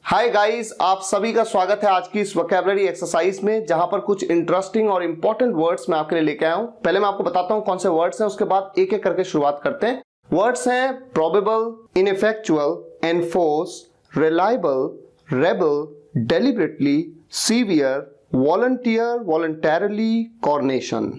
Hi guys, आप सभी का स्वागत है आज की इस वोकैबुलरी एक्सरसाइज में, जहां पर कुछ इंटरेस्टिंग और इंपॉर्टेंट वर्ड्स मैं आपके लिए लेके आया हूं। पहले मैं आपको बताता हूं कौन से वर्ड्स हैं, उसके बाद एक एक करके शुरुआत करते हैं। वर्ड्स हैं probable, ineffectual, enforce, reliable, rebel, deliberately, severe, volunteer, voluntarily, coronation.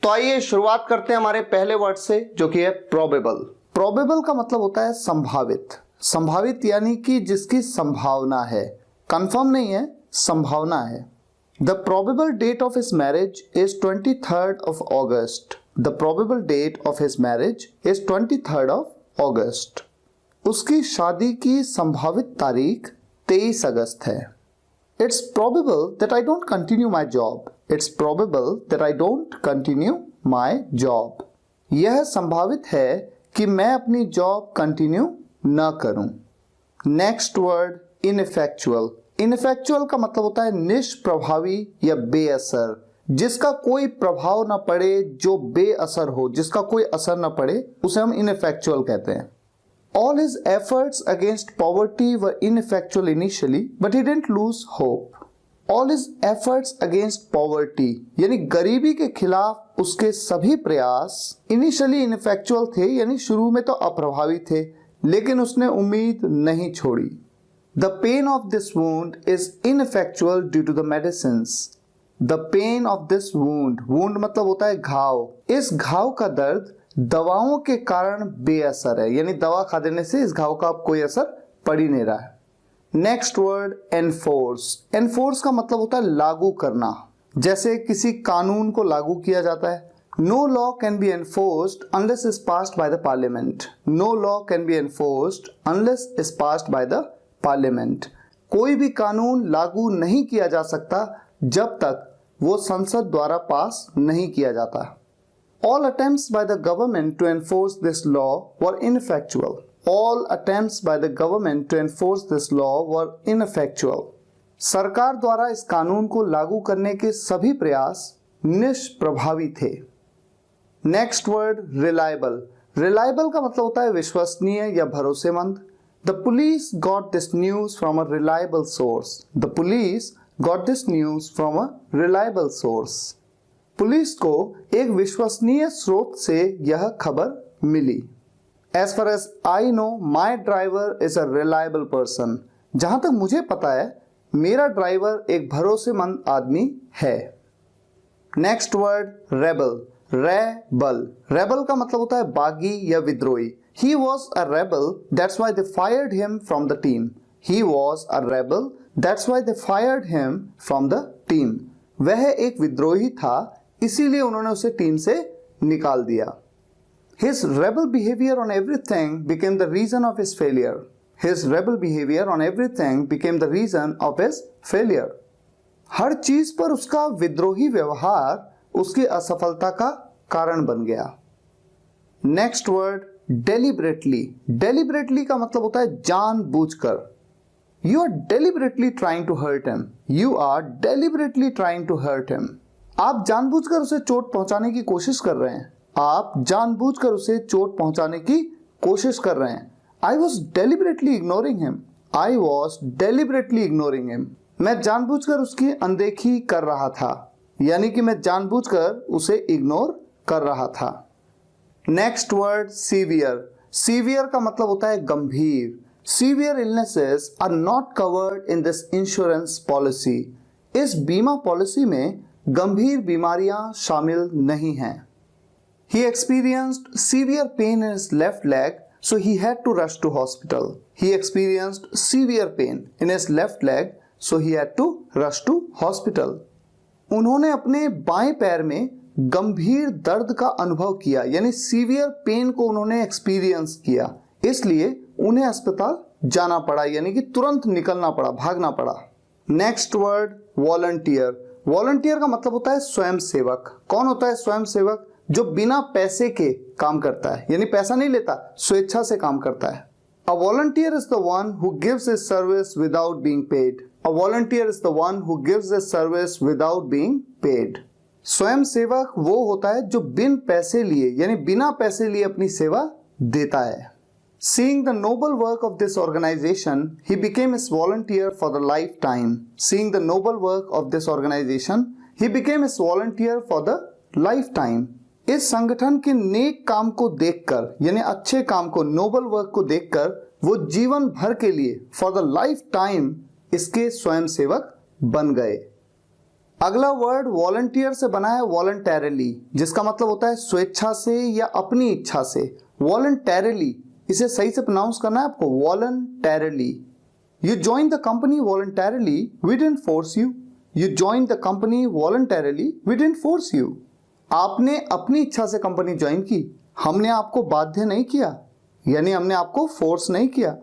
तो आइए शुरुआत करते हैं हमारे पहले वर्ड से, जो कि है प्रोबेबल। प्रोबेबल का मतलब होता है संभावित। संभावित यानी कि जिसकी संभावना है, कंफर्म नहीं है, संभावना है। The probable date of his marriage is 23rd of August. The probable date of his marriage is 23rd of August. उसकी शादी की संभावित तारीख 23 अगस्त है। It's probable that I don't continue my job. It's probable that I don't continue my job. यह संभावित है कि मैं अपनी जॉब कंटिन्यू न करूं। Next word इनइफेक्चुअल। इनइफेक्चुअल का मतलब होता है निष्प्रभावी या बेअसर, जिसका कोई प्रभाव न पड़े, जो बेअसर हो, जिसका कोई असर न पड़े, उसे हम इनइफेक्चुअल कहते हैं। All his efforts against poverty were ineffectual initially, but he didn't lose hope. All his efforts against poverty यानी गरीबी के खिलाफ उसके सभी प्रयास इनिशियली इनफेक्चुअल थे, यानी शुरू में तो अप्रभावी थे, लेकिन उसने उम्मीद नहीं छोड़ी। The pain of this wound is ineffectual due to the medicines. The pain of this wound, wound मतलब होता है घाव। इस घाव का दर्द दवाओं के कारण बेअसर है, यानी दवा खा देने से इस घाव का अब कोई असर पड़ ही नहीं रहा है। Next word enforce. एनफोर्स का मतलब होता है लागू करना, जैसे किसी कानून को लागू किया जाता है। No law can be enforced unless is passed by the parliament. No law can be enforced unless is passed by the parliament. कोई भी कानून लागू नहीं किया जा सकता जब तक वो संसद द्वारा पास नहीं किया जाता। All attempts by the government to enforce this law were ineffectual. All attempts by the government to enforce this law were ineffectual. सरकार द्वारा इस कानून को लागू करने के सभी प्रयास निष्प्रभावी थे। Next word reliable. रिलायबल का मतलब होता है विश्वसनीय या भरोसेमंद। The police got this news from a reliable source. The police got this news from a reliable source. Police को एक विश्वसनीय स्रोत से यह खबर मिली। As far as I know my driver is a reliable person. जहां तक मुझे पता है, मेरा ड्राइवर एक भरोसेमंद आदमी है। Next word rebel. Rebel. Rebel का मतलब होता है बागी या विद्रोही। He was a rebel, that's why they fired him from the team. He was a rebel, that's why they fired him from the team. वह एक विद्रोही था, इसीलिए उन्होंने उसे टीम से निकाल दिया। His rebel behavior on everything became the reason of his failure. His rebel behavior on everything became the reason of his failure. हर चीज पर उसका विद्रोही व्यवहार उसकी असफलता का कारण बन गया। Next word deliberately. डेलिबरेटली का मतलब होता है जानबूझकर। You are deliberately trying to hurt him. You are deliberately trying to hurt him. आप जानबूझकर उसे चोट पहुंचाने की कोशिश कर रहे हैं। आप जानबूझकर उसे चोट पहुंचाने की कोशिश कर रहे हैं। I was deliberately ignoring him. I was deliberately ignoring him. मैं जानबूझकर उसकी अनदेखी कर रहा था, यानी कि मैं जानबूझकर उसे इग्नोर कर रहा था। Next word severe. सीवियर का मतलब होता है गंभीर। Severe illnesses are not covered in this insurance policy. इस बीमा पॉलिसी में गंभीर बीमारियां शामिल नहीं हैं। He experienced severe pain in his left leg, so he had to rush to hospital. He experienced severe pain in his left leg, so he had to rush to hospital. उन्होंने अपने बाएं पैर में गंभीर दर्द का अनुभव किया, यानी सीवियर पेन को उन्होंने एक्सपीरियंस किया, इसलिए उन्हें अस्पताल जाना पड़ा, यानी कि तुरंत निकलना पड़ा, भागना पड़ा। Next word volunteer. वॉलंटियर का मतलब होता है स्वयं सेवक। कौन होता है स्वयं सेवक? जो बिना पैसे के काम करता है, यानी पैसा नहीं लेता, स्वेच्छा से काम करता है। A volunteer is the one who gives his service without being paid. A volunteer is the one who gives his service without being paid. स्वयं सेवक वो होता है जो बिन पैसे लिए, यानी बिना पैसे लिए अपनी सेवा देता है। Seeing the noble work of this organization, he became its volunteer for the lifetime. Seeing the noble work of this organization, he became its volunteer for the lifetime. इस संगठन के नेक काम को देखकर, यानी अच्छे काम को, नोबल वर्क को देखकर वो जीवन भर के लिए फॉर द लाइफ टाइम इसके स्वयंसेवक बन गए। अगला वर्ड वॉलंटियर से बना है वॉलंटैरिली, जिसका मतलब होता है स्वेच्छा से या अपनी इच्छा से। वॉलंटैरिली, इसे सही से प्रोनाउंस करना है आपको, voluntarily. You join the company voluntarily, we didn't force you. You join the company voluntarily, we didn't force you. आपने अपनी इच्छा से कंपनी ज्वाइन की, हमने आपको बाध्य नहीं किया, यानी हमने आपको फोर्स नहीं किया।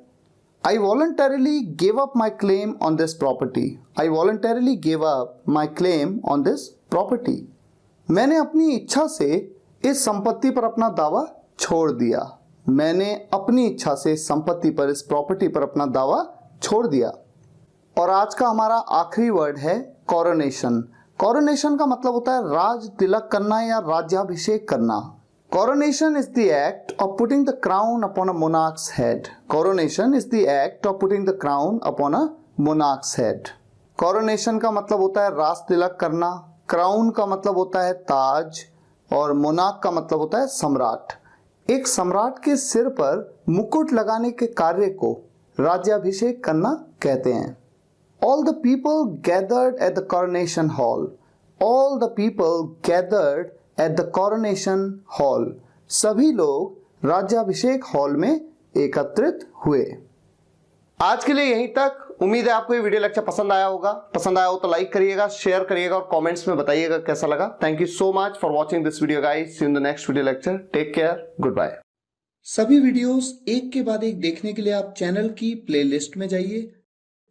I voluntarily gave up my claim on this property. I voluntarily gave up my claim on this property. मैंने अपनी इच्छा से इस संपत्ति पर अपना दावा छोड़ दिया। मैंने अपनी इच्छा से संपत्ति पर, इस प्रॉपर्टी पर अपना दावा छोड़ दिया। और आज का हमारा आखिरी वर्ड है कॉरोनेशन। कॉरोनेशन का मतलब होता है राज तिलक करना या राज्याभिषेक करना। Coronation is the act of putting the crown upon a monarch's head. Coronation is the act of putting the crown upon a monarch's head. Coronation का मतलब होता है राज तिलक करना, क्राउन का मतलब होता है ताज, और मोनार्क का मतलब होता है सम्राट। एक सम्राट के सिर पर मुकुट लगाने के कार्य को राज्याभिषेक करना कहते हैं। All the people gathered at the coronation hall. All the people gathered at the coronation hall. सभी लोग राज्याभिषेक हॉल में एकत्रित हुए। आज के लिए यहीं तक। उम्मीद है आपको ये वीडियो लेक्चर पसंद आया होगा। पसंद आया हो तो लाइक करिएगा, शेयर करिएगा और कमेंट्स में बताइएगा कैसा लगा। Thank you so much for watching this video guys. See you in the next video lecture. Take care, good bye. सभी वीडियोस एक के बाद एक देखने के लिए आप चैनल की प्लेलिस्ट में जाइए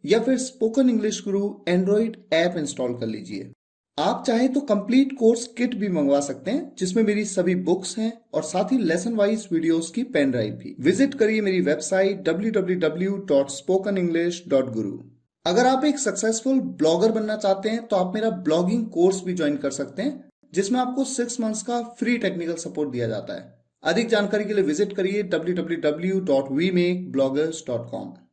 या फिर स्पोकन इंग्लिश गुरु एंड्रॉइड ऐप इंस्टॉल कर लीजिए। आप चाहे तो कंप्लीट कोर्स किट भी मंगवा सकते हैं, जिसमें मेरी सभी बुक्स हैं और साथ ही लेसन वाइज वीडियोस की पेन ड्राइव भी। विजिट करिए मेरी वेबसाइट www.spokenenglish.guru। अगर आप एक सक्सेसफुल ब्लॉगर बनना चाहते हैं तो आप मेरा ब्लॉगिंग कोर्स भी ज्वाइन कर सकते हैं, जिसमें आपको 6 मंथ्स का फ्री टेक्निकल सपोर्ट दिया जाता है। अधिक जानकारी के लिए विजिट करिए www.wemakebloggers.com।